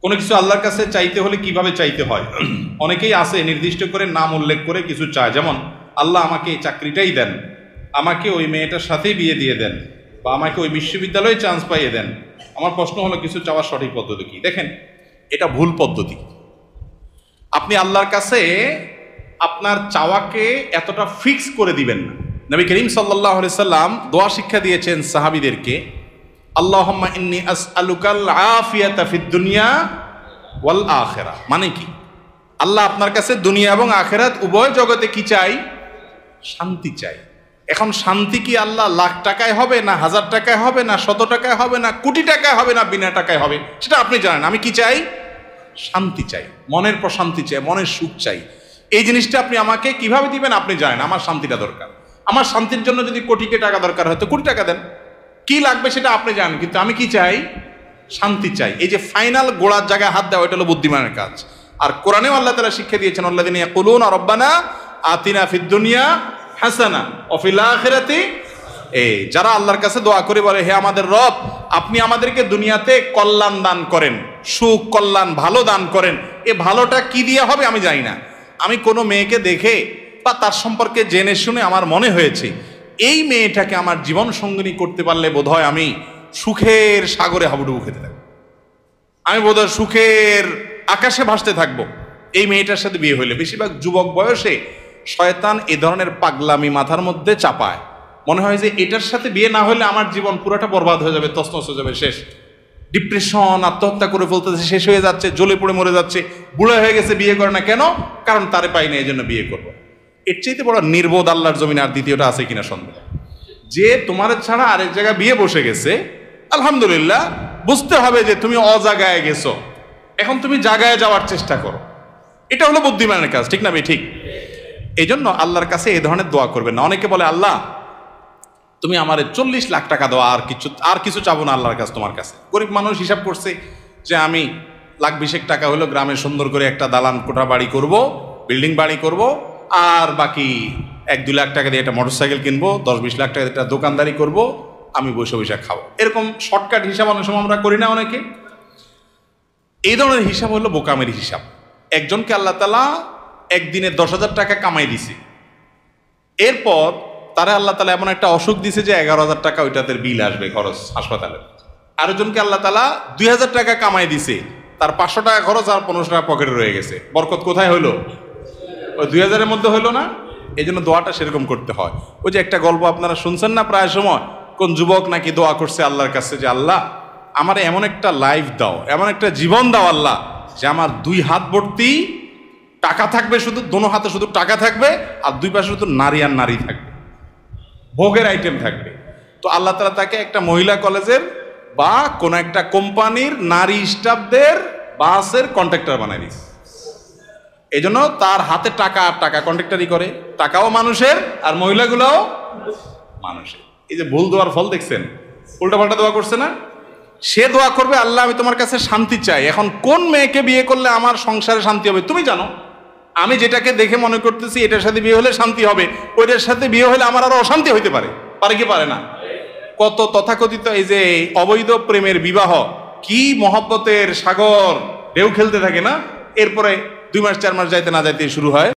কোনো কিছু আল্লাহর কাছে চাইতে হলে কিভাবে চাইতে হয়? অনেকেই আছে নির্দিষ্ট করে নাম উল্লেখ করে কিছু চায়, যেমন আল্লাহ আমাকে এই চাকরিটাই দেন, আমাকে ওই মেয়েটার সাথেই বিয়ে দিয়ে দেন, বা আমাকে ওই বিশ্ববিদ্যালয়ে চান্স পাইয়ে দেন। আমার প্রশ্ন হলো, কিছু চাওয়ার সঠিক পদ্ধতি কি? দেখেন, এটা ভুল পদ্ধতি। আপনি আল্লাহর কাছে আপনার চাওয়াকে এতটা ফিক্স করে দিবেন না। নবী করিম সাল্লাল্লাহু আলাইহি সাল্লাম দোয়া শিক্ষা দিয়েছেন সাহাবীদেরকে, আল্লাহুম্মা ইন্নী আসআলুকাল আফিয়াতা ফিদ দুনিয়া ওয়াল আখিরাহ। মানে কি? আল্লাহ আপনার কাছে দুনিয়া এবং আখিরাত উভয় জগতে কি চাই? শান্তি চাই। এখন শান্তি কি আল্লাহ লাখ টাকায় হবে, না হাজার টাকায় হবে, না 100 টাকায় হবে, না কোটি টাকায় হবে, না বিনা টাকায় হবে, সেটা আপনি জানেন। আমি কি চাই? শান্তি চাই, মনের প্রশান্তি চাই, মনের সুখ চাই। এই জিনিসটা আপনি আমাকে কিভাবে দিবেন আপনি জানেন। আমার শান্তিটা দরকার। আমার শান্তির জন্য যদি কোটি টাকা দরকার হয় তো কোটি টাকা দেন, কি লাগবে সেটা আপনি জানেন। কিন্তু আমি কি চাই? শান্তি চাই। এই যে ফাইনাল গোড়ার জায়গায় হাত দেওয়া, এটা হলো বুদ্ধিমানের কাজ। আর কোরআনেও আল্লাহ তাআলা শিক্ষা দিয়েছেন, আল্লাযীনা ইয়াকুলুনা রাব্বানা আতিনা ফিদ দুনিয়া হাসানা ওয়া ফিল আখিরাতি, যারা আল্লাহর কাছে দোয়া করে বলে, হে আমাদের রব, আপনি আমাদেরকে দুনিয়াতে কল্যাণ দান করেন, সুখ কল্যাণ ভালো দান করেন। এ ভালোটা কি দিয়ে হবে আমি জানি না। আমি কোনো মেয়েকে দেখে বা তার সম্পর্কে জেনে শুনে আমার মনে হয়েছে এই মেয়েটাকে আমার জীবন সঙ্গিনী করতে পারলে বোধহয় আমি সুখের সাগরে হাবুডুবু খেতে থাকবো, আমি বোধহয় সুখের আকাশে ভাসতে থাকবো এই মেয়েটার সাথে বিয়ে হইলে। বেশিরভাগ যুবক বয়সে শয়তান এ ধরনের পাগলামি মাথার মধ্যে চাপায়, মনে হয় যে এটার সাথে বিয়ে না হলে আমার জীবন পুরোটা বরবাদ হয়ে যাবে, তছনছ হয়ে যাবে, শেষ। ডিপ্রেশন, আত্মহত্যা করে ফেলতেছে, শেষ হয়ে যাচ্ছে, জ্বলে পড়ে মরে যাচ্ছে, বুড়া হয়ে গেছে, বিয়ে করে না কেন? কারণ তারে পাই না, এই জন্য বিয়ে করবো। এর চাইতে বড় নির্বোধ আল্লাহর জমিনে আর দ্বিতীয়টা আছে কিনা সন্দেহ। যে তোমার ছাড়া আরেক জায়গায় বিয়ে বসে গেছে, আলহামদুলিল্লাহ, বুঝতে হবে যে তুমি অজাগায় গেছো, এখন তুমি জাগায় যাওয়ার চেষ্টা করো। এটা হলো বুদ্ধিমানের কাজ, ঠিক না? ঠিক। এই জন্য আল্লাহর কাছে এই ধরনের দোয়া করবেন না। অনেকে বলে, আল্লাহ তুমি আমার 40 লাখ টাকা দাও, আর কিছু চাবো না আল্লাহর কাছে তোমার কাছে। গরিব মানুষ হিসাব করছে যে আমি লাখ 20 টাকা হলো গ্রামে সুন্দর করে একটা দালান কোঠা বাড়ি করব, বিল্ডিং বাড়ি করব, আর বাকি 1-2 লাখ টাকা দিয়ে একটা মোটরসাইকেল কিনবো, 10-20 লাখ টাকা দিয়ে একটা দোকানদারি করব, আমি বসে বসে খাবো। এরকম শর্টকাট হিসাব অনেক সময় আমরা করি না অনেকে। এই ধরনের হিসাব হলো বোকামের হিসাব। একজনকে আল্লাহ তাআলা একদিনে 10,000 টাকা কামাই দিছে, এরপর তারা আল্লাহ তাআলা এমন একটা অসুখ দিছে যে 11,000 টাকা ওইটাতে বিল আসবে, খরচ হাসপাতালের। আরেকজনকে আল্লাহ তাআলা 2,000 টাকা কামাই দিছে, তার 500 টাকা খরচ আর 1500 টাকা পকেটে রয়ে গেছে। বরকত কোথায় হলো? ওই 2,000-এর মধ্যে হলো না? এই জন্য দোয়াটা সেরকম করতে হয়। ওই যে একটা গল্প আপনারা শুনছেন না প্রায় সময়, কোন যুবক নাকি দোয়া করছে আল্লাহর কাছে যে, আল্লাহ আমার এমন একটা লাইফ দাও, এমন একটা জীবন দাও আল্লাহ, যে আমার 2 হাত ভর্তি টাকা থাকবে, শুধু দোনো হাতে শুধু টাকা থাকবে, আর 2 পাশে শুধু নারী আর নারী থাকবে, ভোগের আইটেম থাকবে। তো আল্লাহ তাআলা তাকে একটা মহিলা কলেজের বা কোন একটা কোম্পানির নারী স্টাফদের বাসের কন্ট্রাক্টর বানাই দিয়েছে। এই জন্য তার হাতে টাকা আর টাকা কন্ট্রাক্টরি করে, টাকাও মানুষের আর মহিলাগুলোও মানুষের। এই যে ভুল দোয়ার ফল দেখছেন, উল্টাপাল্টা দোয়া করছে না? সে দোয়া করবে, আল্লাহ আমি তোমার কাছে শান্তি চাই। এখন কোন মেয়েকে বিয়ে করলে আমার সংসারে শান্তি হবে তুমি জানো। আমি যেটাকে দেখে মনে করতেছি এটার সাথে বিয়ে হলে শান্তি হবে, ওইটার সাথে বিয়ে হলে আমার আরো অশান্তি হইতে পারে। পারে কি পারে না? কত তথাকথিত এই যে অবৈধ প্রেমের বিবাহ, কি মহব্বতের সাগর ঢেউ খেলতে থাকে না, এরপরে 2 মাস 4 মাস যাইতে না যাইতে শুরু হয়